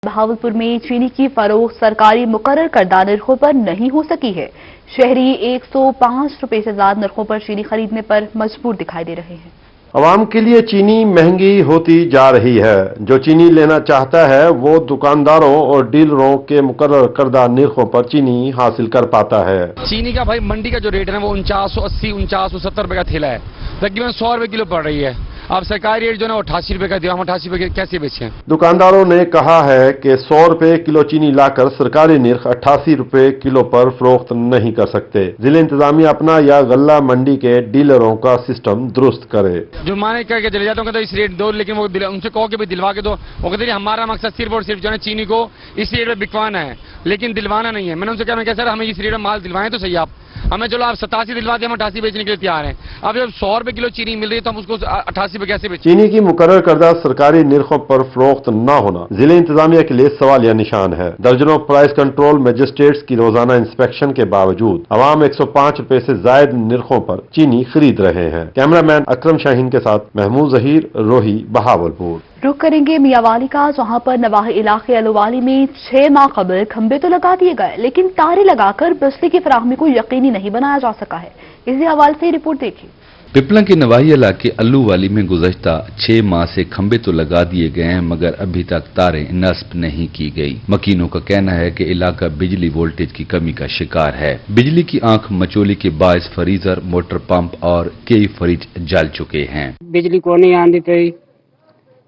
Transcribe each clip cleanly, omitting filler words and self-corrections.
बहावलपुर में चीनी की फरोख्त सरकारी मुकर्रर करदा नरखों पर नहीं हो सकी है। शहरी 105 रुपए से ज्यादा नरखों पर चीनी खरीदने पर मजबूर दिखाई दे रहे हैं। आवाम के लिए चीनी महंगी होती जा रही है। जो चीनी लेना चाहता है वो दुकानदारों और डीलरों के मुकर्रर करदा नरखों पर चीनी हासिल कर पाता है। चीनी का भाई मंडी का जो रेट है ना वो 4980, 4970 रुपए का थैला है, तकरीबन 100 रुपए किलो पड़ रही है। अब सरकारी रेट जो है 88 रुपए का दिया, हम 88 रुपए कैसे बेचें? दुकानदारों ने कहा है कि 100 रुपए किलो चीनी लाकर सरकारी नर्ख 88 रुपए किलो पर फरोख्त नहीं कर सकते। जिला इंतजामिया अपना या गल्ला मंडी के डीलरों का सिस्टम दुरुस्त करे। जुर्माने करके चले जाता हूँ तो इस रेट दो, लेकिन वो उनसे कहो कि भी दिलवा के दो। वो कहते हैं हमारा मकसद सिर्फ और सिर्फ जो है चीनी को इस रेट में बिकवाना है, लेकिन दिलवाना नहीं है। मैंने उनसे कहा सर हमें इस रेट में माल दिलवाएं तो सही, आप हमें चलो आप 87 दिलवा दें, हम 88 बेचने के लिए तैयार हैं। अब जब 100 रुपए किलो चीनी मिल रही है तो हम उसको 88 रुपए कैसे बेचें? चीनी की मुकर्रर करदा सरकारी नरखों पर फरोख्त न होना जिले इंतजामिया के लिए सवालिया निशान है। दर्जनों प्राइस कंट्रोल मजिस्ट्रेट्स की रोजाना इंस्पेक्शन के बावजूद अवाम 105 रुपए से जायद नरखों पर चीनी खरीद रहे हैं। कैमरामैन अकरम शाहीन के साथ महमूद जहीर, रोही, बहावलपुर। रुख करेंगे मियांवाली का, जहां पर नवाही इलाके अलवाली में 6 माह कबल खंबे तो लगा दिए गए, लेकिन तारे लगाकर बिजली की फराहमी को यकीनी नहीं बनाया जा सका है। इसी हवाले से रिपोर्ट देखिए। पिपला के नवाही इलाके अल्लूवाली में गुज़श्ता 6 माह से खंबे तो लगा दिए गए हैं, मगर अभी तक तारें नस्ब नहीं की गई। मकीनों का कहना है कि इलाका बिजली वोल्टेज की कमी का शिकार है। बिजली की आंख मचोली के बायस फ्रीजर, मोटर पंप और कई फ्रिज जल चुके हैं। बिजली को नहीं आंदी पई,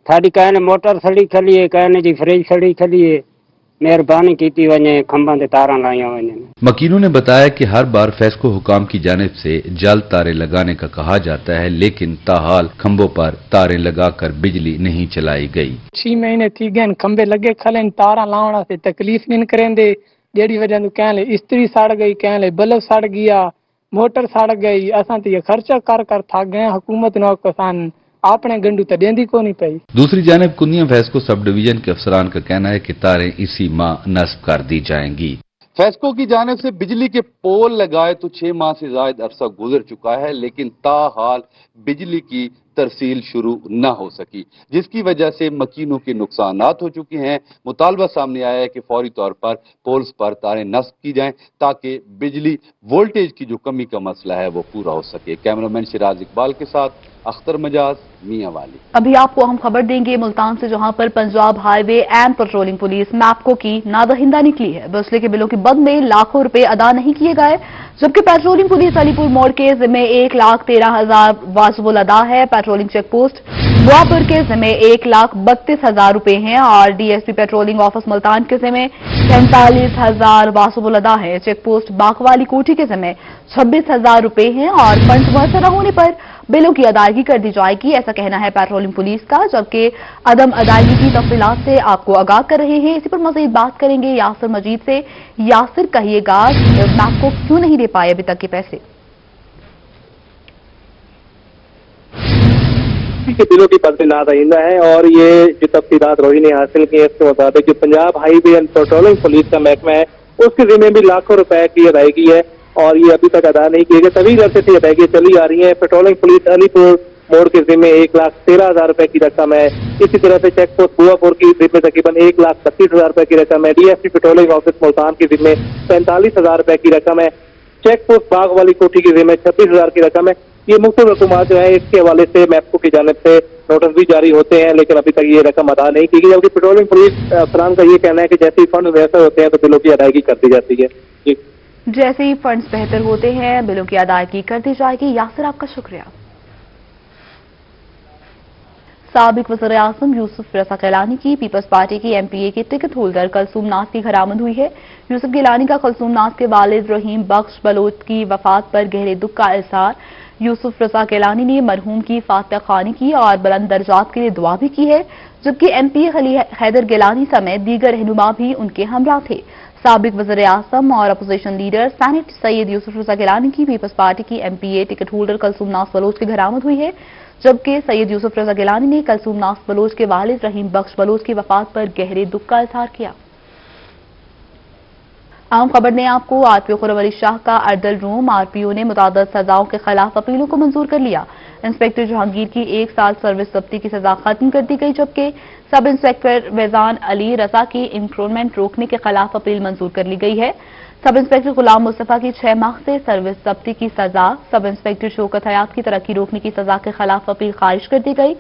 थाड़ी कहने मोटर सड़ी खली है, कहने जी फ्रिज सड़ी खली है। मेहरबानी की वने खंबा ते तारा लाइया वने। मकीनों ने बताया कि हर बार फेस्को हुकाम की जानिब से जल तारे लगाने का कहा जाता है, लेकिन ताहाल खंबों पर तारें लगाकर बिजली नहीं चलाई गई। 6 महीने थी गए खंबे लगे खले तारा लावना से तकलीफ नहीं करेंदे, जेड़ी वजह कहले इस्त्री सड़ गई, कहले बल्ब सड़ गया, मोटर सड़ गई। असां तो ये खर्चा कर कर थक गए। हुकूमत ने किसान आपने गंडू तो देंदी को नहीं पाई। दूसरी जानिब कुनिया फेस्को सब डिवीजन के अफसरान का कहना है कि तारें इसी माह नस्ब कर दी जाएंगी। फेस्को की जानिब से बिजली के पोल लगाए तो 6 माह से ज्यादा अरसा गुजर चुका है, लेकिन ताहाल बिजली की तरसील शुरू न हो सकी, जिसकी वजह से मकीनों के नुकसानात हो चुके हैं। मुतालबा सामने आया है कि फौरी तौर पर पोल्स पर तारें नस्ब की जाएं ताकि बिजली वोल्टेज की जो कमी का मसला है वो पूरा हो सके। कैमरामैन सिराज इकबाल के साथ अख्तर मजाज, मियांवाली। अभी आपको हम खबर देंगे मुल्तान से, जहां पर Punjab highway and patrolling police MEPCO की नादहिंदा निकली है। बिजली के बिलों की बद में लाखों रुपए अदा नहीं किए गए, जबकि पेट्रोलिंग पुलिस अलीपुर मोड़ के जिम्मे 1,13,000 वाजिबुल अदा है। पेट्रोलिंग चेक पोस्ट बुआपुर के जिम्मे 1,32,000 रुपए हैं और डीएसपी पेट्रोलिंग ऑफिस मुल्तान के जिम्मे 45,000 वाजिबुल अदा है। चेक पोस्ट बागवाली कोठी के जिम्मे 26,000 रुपए हैं और फंड मुयसर होने पर बिलों की अदायगी कर दी जाएगी, ऐसा कहना है पेट्रोलिंग पुलिस का। जबकि अदम अदायगी की तफसीलात से आपको आगाह कर रहे हैं। इसी पर मजीद बात करेंगे यासिर मजीद से। यासिर, कहिएगा मैप को क्यों नहीं दे पाए अभी तक के पैसे? के बिलों की पद नादहिंदा है और ये जो तफसीलात रोही ने हासिल की है इसके मुताबिक जो Punjab highway and patrolling police का महकमा है उसके जिम्मे भी लाखों रुपए की अदायगी है और ये अभी तक अदा नहीं किए गए। तभी अरसे से अदायगी चली आ रही है। पेट्रोलिंग पुलिस अलीपुर मोड़ के जिम्मे 1,13,000 रुपए की रकम है। इसी तरह से चेक पोस्ट बुआपुर की जिम्मे तकरीबन 1,32,000 रुपए की रकम है। डीएसपी पेट्रोलिंग ऑफिस मुल्तान की जिम्मे 45,000 रुपए की रकम है। चेक पोस्ट बाग वाली कोठी की जिम्मे 26,000 की रकम है। ये मुख्तलिफ रकूमात जो है इसके हवाले से मैप्को की जानिब से नोटिस भी जारी होते हैं, लेकिन अभी तक ये रकम अदा नहीं की गई। जबकि पेट्रोलिंग पुलिस अफसरान का ये कहना है कि जैसे ही फंड बेहतर होते हैं तो बिलों की अदायगी कर दी जाती है। जी, जैसे ही फंड्स बेहतर होते हैं बिलों की अदायगी कर दी जाएगी। यासिर, आपका शुक्रिया। साबिक वज़ीर आज़म यूसुफ रज़ा गिलानी की पीपल्स पार्टी की एमपीए की टिकट होल्डर कलसूम नाज की घरामद हुई है। यूसुफ गिलानी का कलसूम नाज के वालिद रहीम बख्श बलोच की वफात पर गहरे दुख का इज़हार। यूसुफ रज़ा गिलानी ने मरहूम की फातिहा ख़्वानी की और बुलंद दर्जात के लिए दुआ भी की है, जबकि एमपीए हैदर गिलानी समेत दीगर रहनुमा भी उनके हमराह थे। साबिक वज़ीर आज़म और opposition leader senate Syed Yousuf Raza Gilani की पीपल्स पार्टी की MPA ticket holder Kulsoom Naz Baloch की घरामद हुई है, जबकि सैयद यूसुफ रज़ा गिलानी ने कलसूम नाज बलोच के वालिद रहीम बख्श बलोच की वफात पर गहरे दुख का इज़हार किया। अहम खबर ने आपको आरपीओ खुर्रम अली शाह का अर्दल रूम। आरपीओ ने मुताद्दद सजाओं के खिलाफ अपीलों को मंजूर कर लिया। इंस्पेक्टर जहांगीर की 1 साल सर्विस जब्ती की सजा खत्म कर दी गई, जबकि सब इंस्पेक्टर वैजान अली रजा की इंक्रोचमेंट रोकने के खिलाफ अपील मंजूर कर ली गई है। सब इंस्पेक्टर गुलाम मुस्तफा की 6 माह से सर्विस जब्ती की सजा, सब इंस्पेक्टर शौकत हयात की तरक्की रोकने की सजा के खिलाफ अपील खारिज कर दी गई,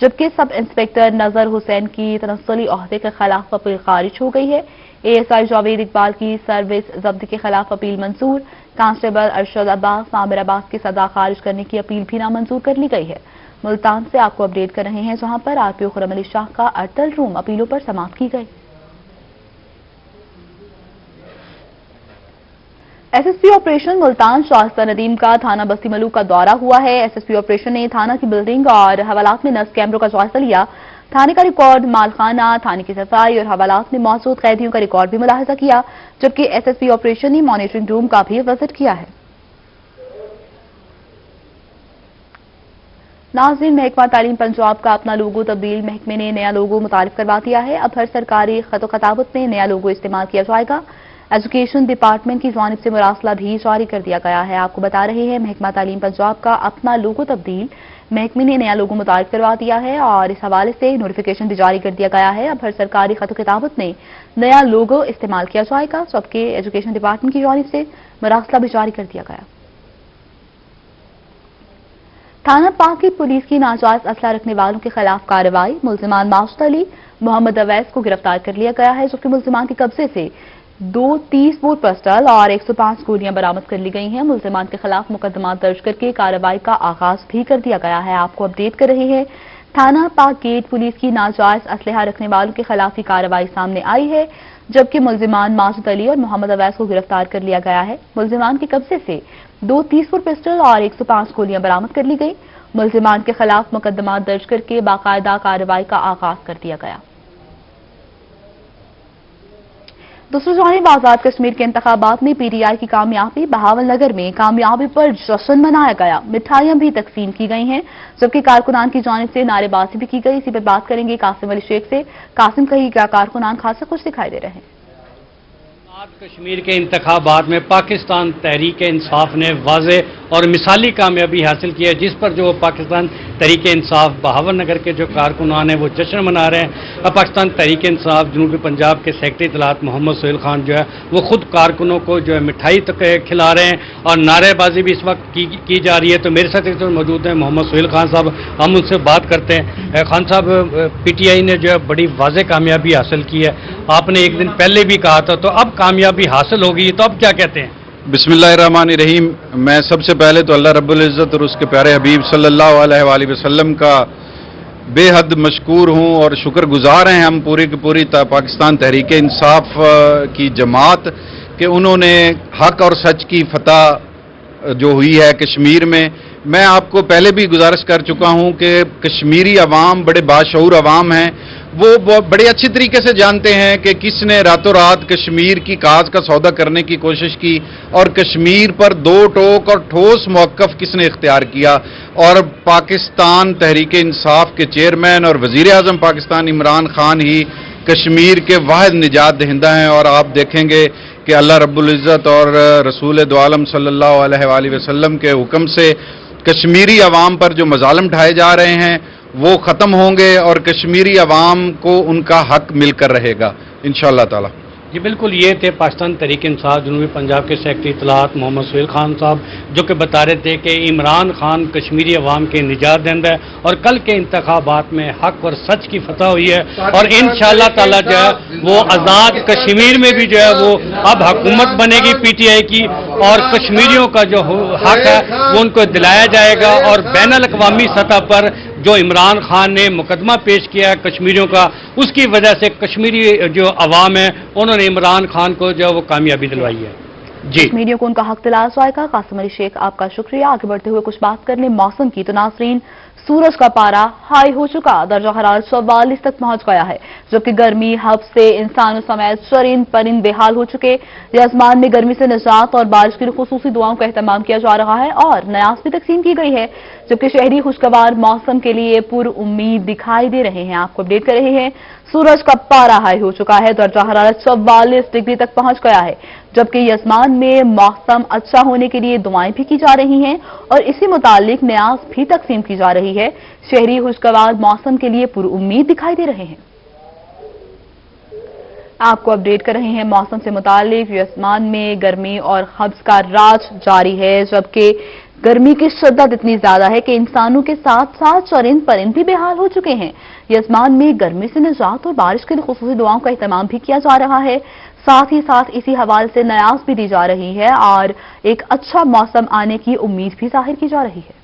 जबकि सब इंस्पेक्टर नजर हुसैन की तनस्सुली ओहदे के खिलाफ अपील खारिज हो गई है। एएसआई जावेद इकबाल की सर्विस जब्ती के खिलाफ अपील मंजूर, कांस्टेबल अरशद अब्बास, आमिर अब्बास की सजा खारिज करने की अपील भी नामंजूर कर ली गई है। मुल्तान से आपको अपडेट कर रहे हैं, जहां पर आरपीओ खुर्रम अली शाह का अटल रूम अपीलों पर समाप्त की गई। एसएसपी ऑपरेशन मुल्तान शाइस्ता नदीम का थाना बस्ती मलूक का दौरा हुआ है। एसएसपी ऑपरेशन ने थाना की बिल्डिंग और हवालात में नस्ब कैमरों का जायजा लिया। थाने का रिकॉर्ड, मालखाना, थाने की सफाई और हवालात में मौजूद कैदियों का रिकॉर्ड भी मुलाहिजा किया, जबकि एसएसपी ऑपरेशन ने मॉनिटरिंग रूम का भी विजिट किया है। नाज़रीन, महकमा तालीम पंजाब का अपना लोगो तब्दील महकमे ने नया लोगो मुतारिफ करवा दिया है। अब हर सरकारी खत खताबत में नया लोगो इस्तेमाल किया जाएगा। एजुकेशन डिपार्टमेंट की जानिब से मुरासला भी जारी कर दिया गया है। आपको बता रहे हैं, महकमा तालीम पंजाब का अपना लोगो तब्दील महकमे ने नया लोगो मुतारिफ करवा दिया है और इस हवाले से नोटिफिकेशन भी जारी कर दिया गया है। अब हर सरकारी खत किताबत में नया लोगो इस्तेमाल किया जाएगा, जबकि एजुकेशन डिपार्टमेंट की जानिब से मुरासला भी जारी कर दिया गया। थाना पाक की पुलिस की नाजायज असला रखने वालों के खिलाफ कार्रवाई, मुल्जिमान मासूद अली, मोहम्मद अवैस को गिरफ्तार कर लिया गया है, जबकि मुल्जिमान के कब्जे से 2 30 बोर पिस्टल और 105 गोलियां बरामद कर ली गई हैं। मुल्जिमान के खिलाफ मुकदमा दर्ज करके कार्रवाई का आगाज भी कर दिया गया है। आपको अपडेट कर रहे हैं, थाना पाक गेट पुलिस की नाजायज असलहा रखने वालों के खिलाफ ही कार्रवाई सामने आई है, जबकि मुल्जिमान मासूद अली और मोहम्मद अवैस को गिरफ्तार कर लिया गया है। मुल्जिमान के कब्जे से 2 30 बोर पिस्टल और 105 गोलियां बरामद कर ली गई। मुल्जिमान के खिलाफ मुकदमा दर्ज करके बाकायदा कार्रवाई का आगाज कर दिया गया। दूसरी जानिब आजाद कश्मीर के इंतखाबात में पीटीआई की कामयाबी, बहावल नगर में कामयाबी पर जश्न मनाया गया, मिठाइयां भी तकसीम की गई हैं, जबकि कारकुनान की जानिब से नारेबाजी भी की गई। इसी पर बात करेंगे कासिम अली शेख से। कासिम, कहीं क्या कारकुनान खासा कुछ दिखाई दे रहे हैं? कश्मीर के इंतखाबात में पाकिस्तान तहरीक इंसाफ ने वाज़े और मिसाली कामयाबी हासिल की है, जिस पर जो पाकिस्तान तहरीक इंसाफ बहावल नगर के जो कारकुनान हैं वो जश्न मना रहे हैं। अब पाकिस्तान तहरीक इंसाफ जनूबी पंजाब के सेक्रेटरी इत्तलात मोहम्मद सोहेल खान जो है वो खुद कारकुनों को जो है मिठाई तक खिला रहे हैं और नारेबाजी भी इस वक्त की जा रही है। तो मेरे साथ मौजूद हैं मोहम्मद सोहेल खान साहब, हम उनसे बात करते हैं। खान साहब, पीटीआई ने जो है बड़ी वाज़े कामयाबी हासिल की है, आपने एक दिन पहले भी कहा था, तो अब कामयाबी हासिल होगी, तो अब क्या कहते हैं? बिस्मिल्लाहिर्रहमानिर्रहीम। मैं सबसे पहले तो अल्लाह रब्बुल इज़्ज़त और उसके प्यारे हबीब सल्लल्लाहु अलैहि वसल्लम का बेहद मशकूर हूँ और शुक्रगुजार हैं हम पूरी की पूरी पाकिस्तान तहरीक इंसाफ की जमात कि उन्होंने हक और सच की फतह जो हुई है कश्मीर में। मैं आपको पहले भी गुजारिश कर चुका हूँ कि कश्मीरी अवाम बड़े बाशऊर अवाम हैं, वो बड़े अच्छी तरीके से जानते हैं कि किसने रातों रात कश्मीर की काज का सौदा करने की कोशिश की और कश्मीर पर दो टोक और ठोस मौक़िफ़ किसने इख्तियार किया। और पाकिस्तान तहरीक इंसाफ के चेयरमैन और वज़ीर आज़म पाकिस्तान इमरान खान ही कश्मीर के वाहिद निजात दहिंदा हैं। और आप देखेंगे कि अल्लाह रब्बुल इज़्ज़त और रसूल दो आलम सल्लल्लाहु अलैहि वसल्लम के हुक्म से कश्मीरी अवाम पर जो मजालिम ढाए जा रहे हैं वो ख़त्म होंगे और कश्मीरी अवाम को उनका हक मिलकर रहेगा इंशाअल्लाह ताला। जी बिल्कुल, ये थे पाकिस्तान तहरीक इंसाफ जनूबी पंजाब के सेक्रेटरी इत्तलात मोहम्मद सोहेल खान साहब, जो कि बता रहे थे कि इमरान खान कश्मीरी अवाम के निजात दहिंदा है और कल के इंतखाबात में हक और सच की फतह हुई है और इंशाअल्लाह ताला जो है वो आज़ाद कश्मीर में भी जो है वो अब हुकूमत बनेगी पीटीआई की और कश्मीरियों का जो हक है वो उनको दिलाया जाएगा। और बैनुल अक़वामी सतह पर जो इमरान खान ने मुकदमा पेश किया है कश्मीरियों का, उसकी वजह से कश्मीरी जो अवाम है उन्होंने इमरान खान को जो वो कामयाबी दिलवाई है। जी, कश्मीरियों को उनका हक दिलाया जाएगा। कासिम अली शेख, आपका शुक्रिया। आगे बढ़ते हुए कुछ बात कर लें मौसम की। तो नाज़रीन, सूरज का पारा हाई हो चुका, दर्जा हरारत 44 तक पहुंच गया है, जबकि गर्मी हब्स से इंसानों समेत चरिंद परिंद बेहाल हो चुके। आसमान में गर्मी से निजात और बारिश की खुसूसी दुआओं का एहतमाम किया जा रहा है और नयास भी तकसीम की गई है, जबकि शहरी खुशगवार मौसम के लिए पुर उम्मीद दिखाई दे रहे हैं। आपको अपडेट कर रहे हैं, सूरज का पारा हाई हो चुका है, दर्जा हरारत 44 डिग्री तक पहुंच गया है, जबकि आसमान में मौसम अच्छा होने के लिए दुआएं भी की जा रही हैं और इसी मुतालिक न्यास भी तकसीम की जा रही है। शहरी खुशगवार मौसम के लिए पुर उम्मीद दिखाई दे रहे हैं। आपको अपडेट कर रहे हैं मौसम से मुतालिक। आसमान में गर्मी और हब्स का राज जारी है, जबकि गर्मी की शिद्दत इतनी ज्यादा है कि इंसानों के साथ साथ चरिंद परिंद भी बेहाल हो चुके हैं। आसमान में गर्मी से निजात और बारिश के लिए खुसूसी दुआओं का एहतमाम भी किया जा रहा है। साथ ही साथ इसी हवाले से नयास भी दी जा रही है और एक अच्छा मौसम आने की उम्मीद भी जाहिर की जा रही है।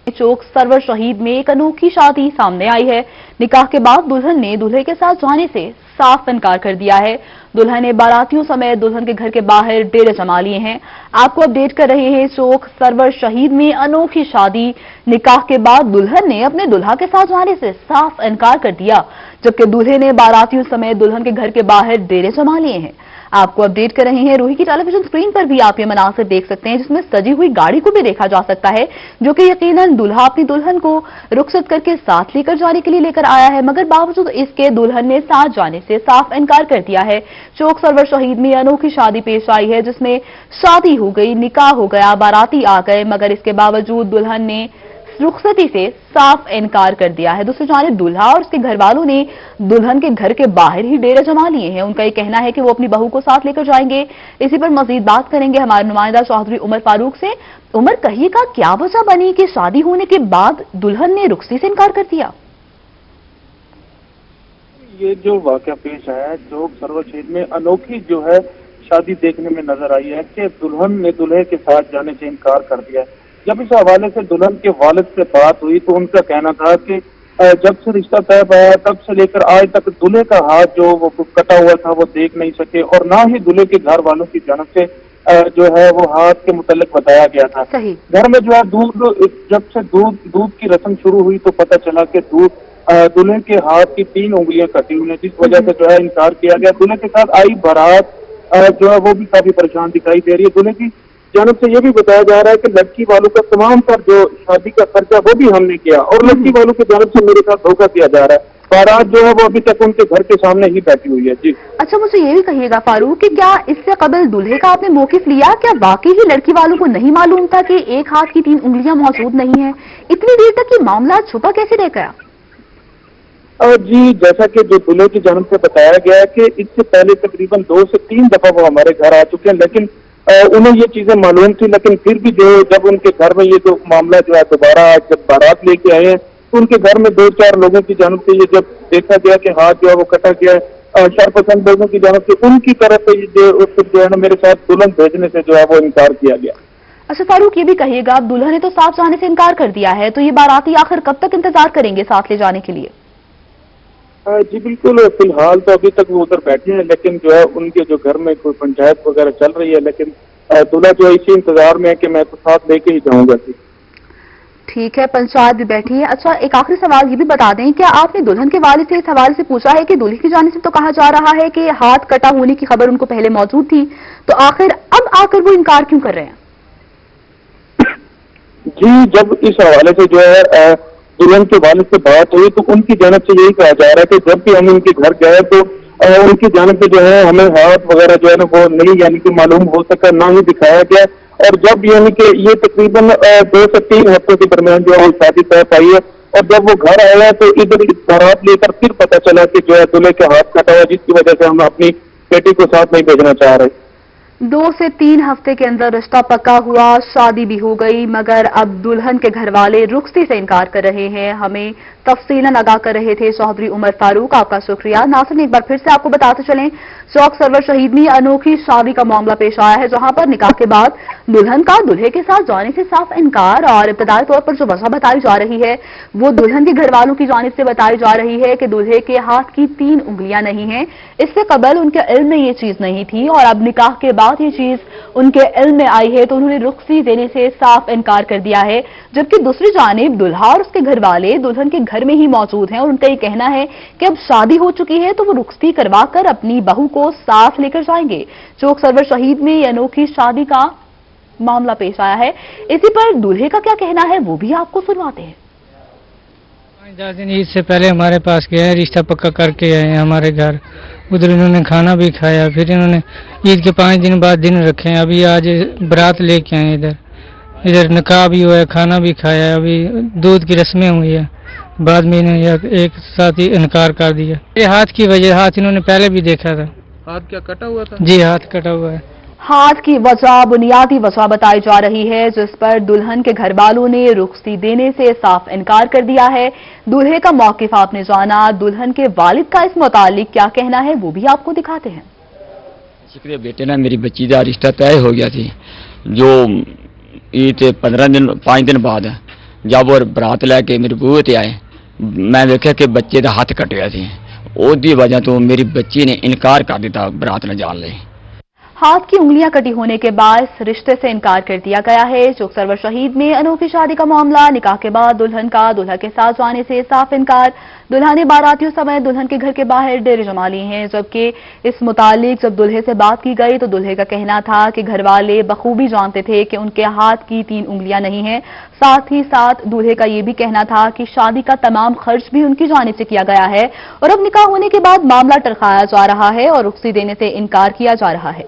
चौक सरवर शहीद में एक अनोखी शादी सामने आई है। निकाह के बाद दुल्हन ने दूल्हे के साथ जाने से साफ इनकार कर दिया है। दुल्हन ने बारातियों समेत दुल्हन के घर के बाहर डेरे जमा लिए हैं। आपको अपडेट कर रहे हैं, चौक सरवर शहीद में अनोखी शादी। निकाह के बाद दुल्हन ने अपने दुल्हा के साथ जाने से साफ इनकार कर दिया, जबकि दूल्हे ने बारातियों समेत दुल्हन के घर के बाहर डेरे जमा लिए हैं। आपको अपडेट कर रहे हैं, रूही की टेलीविजन स्क्रीन पर भी आप ये मनासिर देख सकते हैं, जिसमें सजी हुई गाड़ी को भी देखा जा सकता है, जो कि यकीनन दूल्हा अपनी दुल्हन को रुखसत करके साथ लेकर जाने के लिए लेकर आया है, मगर बावजूद इसके दुल्हन ने साथ जाने से साफ इनकार कर दिया है। चौक सरवर शहीद में अनोखी शादी पेश आई है, जिसमें शादी हो गई, निकाह हो गया, बाराती आ गए, मगर इसके बावजूद दुल्हन ने रुखसती से साफ इनकार कर दिया है। दूसरी जानिब दूल्हा और उसके घर वालों ने दुल्हन के घर के बाहर ही डेरे जमा लिए हैं। उनका ये कहना है कि वो अपनी बहू को साथ लेकर जाएंगे। इसी पर मजीद बात करेंगे हमारे नुमाइंदा चौधरी उमर फारूक से। उमर, कहिएगा क्या वजह बनी कि शादी होने के बाद दुल्हन ने रुखसती से इनकार कर दिया? ये जो वाकया पेश आया है, चौक सरवर शहीद में अनोखी जो है शादी देखने में नजर आई है कि दुल्हन ने दूल्हे के साथ जाने से इनकार कर दिया है। जब इस हवाले से दुल्हन के वालिद से बात हुई तो उनका कहना था कि जब से रिश्ता तय पाया तब से लेकर आज तक दूल्हे का हाथ जो वो कटा हुआ था वो देख नहीं सके, और ना ही दूल्हे के घर वालों की जानब से जो है वो हाथ के मुतल्लिक बताया गया था। घर में जो है जब से दूध की रस्म शुरू हुई तो पता चला कि दूल्हे के हाथ की 3 उंगलियां कटी हुई हैं, जिस वजह से जो है इनकार किया गया। दूल्हे के साथ आई बारात जो है वो भी काफी परेशान दिखाई दे रही है। दूल्हे की जानब से ये भी बताया जा रहा है कि लड़की वालों का तमाम पर जो शादी का खर्चा वो भी हमने किया, और लड़की वालों की जानब से मेरे साथ धोखा किया जा रहा है। बारात जो है वो अभी तक उनके घर के सामने ही बैठी हुई है। जी अच्छा, मुझे ये भी कहिएगा फारूक कि क्या इससे कबल दूल्हे का आपने मौकिफ लिया? क्या वाकई ही लड़की वालों को नहीं मालूम था कि एक हाथ की 3 उंगलियां मौजूद नहीं है? इतनी देर तक ये मामला छुपा कैसे रह गया? जी, जैसा कि जो दूल्हे की जानब से बताया गया है कि इससे पहले तकरीबन 2 से 3 दफा वो हमारे घर आ चुके हैं, लेकिन उन्हें ये चीजें मालूम थी, लेकिन फिर भी जो जब उनके घर में ये जो मामला जो है दोबारा जब बारात लेके आए हैं तो उनके घर में 2-4 लोगों की जानब से ये जब देखा गया कि हाथ जो है वो कटा गया है, शरपसंद लोगों की जानब से उनकी तरफ से जो है ना मेरे साथ दुल्हन भेजने से जो है वो इनकार किया गया। अच्छा फारूक, ये भी कहिएगा, अब दुल्हन ने तो साथ जाने से इनकार कर दिया है, तो ये बाराती आखिर कब तक इंतजार करेंगे साथ ले जाने के लिए? जी बिल्कुल, फिलहाल तो अभी तक वो उधर बैठे हैं, लेकिन जो है उनके जो घर में कोई पंचायत वगैरह चल रही है, लेकिन दूल्हा जो है इसी इंतजार में है कि मैं तो साथ लेके ही जाऊंगा। ठीक है, पंचायत भी बैठी है। अच्छा, एक आखिरी सवाल ये भी बता दें, क्या आपने दुल्हन के वालिद से इस हवाले से पूछा है कि दूल्हे की जानिब से तो कहा जा रहा है कि हाथ कटा होने की खबर उनको पहले मौजूद थी, तो आखिर अब आकर वो इनकार क्यों कर रहे हैं? जी, जब इस हवाले से जो है दुल्हन के वालिद से बात हुई तो उनकी जानब से यही कहा जा रहा है कि जब भी हम उनके घर गए तो उनकी जानब से जो है हमें हाथ वगैरह जो है ना वो नहीं यानी कि मालूम हो सका, ना ही दिखाया गया। और जब यानी कि ये तकरीबन 2 से 3 हफ्तों के दरमियान जो है वो शादी तय पाई है, और जब वो घर आया तो इधर बारात लेकर फिर पता चला कि जो है दूल्हे के हाथ कटा हुआ, जिसकी वजह से हम अपनी बेटी को साथ नहीं भेजना चाह रहे। 2 से 3 हफ्ते के अंदर रिश्ता पक्का हुआ, शादी भी हो गई, मगर अब दुल्हन के घर वाले रुखसती से इनकार कर रहे हैं। हमें तफसीलन आगाह कर रहे थे चौधरी उमर फारूक, आपका शुक्रिया। नाज़रीन, एक बार फिर से आपको बताते चलें, चौक सरवर शहीद में अनोखी शादी का मामला पेश आया है, जहां पर निकाह के बाद दुल्हन का दूल्हे के साथ जाने से साफ इनकार और इब्तदाई तौर पर जो वजह बताई जा रही है वो दुल्हन के घर वालों की जानिब से बताई जा रही है कि दूल्हे के हाथ की 3 उंगलियां नहीं हैं। इससे कबल उनके इल्म में ये चीज नहीं थी और अब निकाह के बाद ये चीज उनके इल्म में आई है तो उन्होंने रुखसी देने से साफ इनकार कर दिया है। जबकि दूसरी जानिब दुल्हा और उसके घर वाले दुल्हन के घर में ही मौजूद हैं और उनका ये कहना है कि अब शादी हो चुकी है तो वो रुखसी करवा कर अपनी बहू को साथ लेकर जाएंगे। चौक सरवर शहीद में ये अनोखी शादी का मामला पेश आया है। इसी पर दूल्हे का क्या कहना है वो भी आपको सुनवाते हैं। 5-10 दिन ईद से पहले हमारे पास गए, रिश्ता पक्का करके आए हैं हमारे घर। उधर इन्होंने खाना भी खाया, फिर इन्होंने ईद के 5 दिन बाद दिन रखे हैं। अभी आज बारात लेके आए, इधर निकाह भी हुआ है, खाना भी खाया, अभी दूध की रस्में हुई है। बाद में इन्होंने एक साथ ही इनकार कर दिया। ये हाथ की वजह, हाथ इन्होंने पहले भी देखा था। हाथ क्या कटा हुआ था? जी हाथ कटा हुआ है। हाथ की वजह बुनियादी वजह बताई जा रही है जिस पर दुल्हन के घर वालों ने रुखसी देने से साफ इनकार कर दिया है। दूल्हे का मौकिफ आपने जाना, दुल्हन के वालिद का इस मुतालिक क्या कहना है वो भी आपको दिखाते हैं। शुक्रिया बेटे ना, मेरी बच्ची का रिश्ता तय हो गया थी जो ईद 5 दिन बाद जब वो बरात लैके मेरे बूहे ते आए, मैं देखा कि बच्चे का हाथ कट गया सी। उसकी वजह तो मेरी बच्ची ने इनकार कर दिया बरात न जान ले। हाथ की उंगलियां कटी होने के बाद रिश्ते से इनकार कर दिया गया है। चौक सरवर शहीद में अनोखी शादी का मामला, निकाह के बाद दुल्हन का दूल्हा के साथ जाने से साफ इनकार। दुल्हा ने बारातियों समय दुल्हन के घर के बाहर डेरे जमा लिए हैं। जबकि इस मुतालिक जब दूल्हे से बात की गई तो दूल्हे का कहना था कि घर वाले बखूबी जानते थे कि उनके हाथ की 3 उंगलियां नहीं हैं। साथ ही साथ दूल्हे का ये भी कहना था कि शादी का तमाम खर्च भी उनकी जानिब से किया गया है और अब निकाह होने के बाद मामला टरखाया जा रहा है और रुखसी देने से इनकार किया जा रहा है।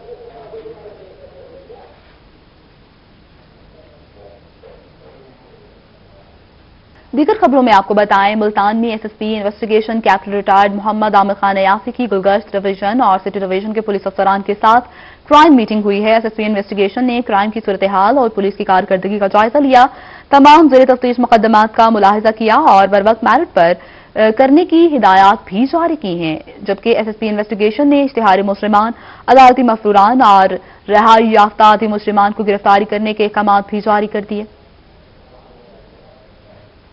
दीगर खबरों में आपको बताएं, मुल्तान में SSP investigation captain retired Muhammad Aamir Khan Ayasi की गुलगश्त डिवीजन और सिटी डिवीजन के पुलिस अफसरान के साथ क्राइम मीटिंग हुई है। एसएसपी इन्वेस्टिगेशन ने क्राइम की सूरत हाल और पुलिस की कारकर्दगी का जायजा लिया, तमाम ज़ेर तफ्तीश मुकदमात का मुलाहिजा किया और बर वक्त मेरिट पर करने की हिदायत भी जारी की हैं। जबकि एसएसपी इन्वेस्टिगेशन ने इश्तिहारी मुजरिमान, अदालती मफरूरान और रिहाई याफ्ता आदि मुजरिमान को गिरफ्तारी करने के अहकाम भी जारी कर दिए।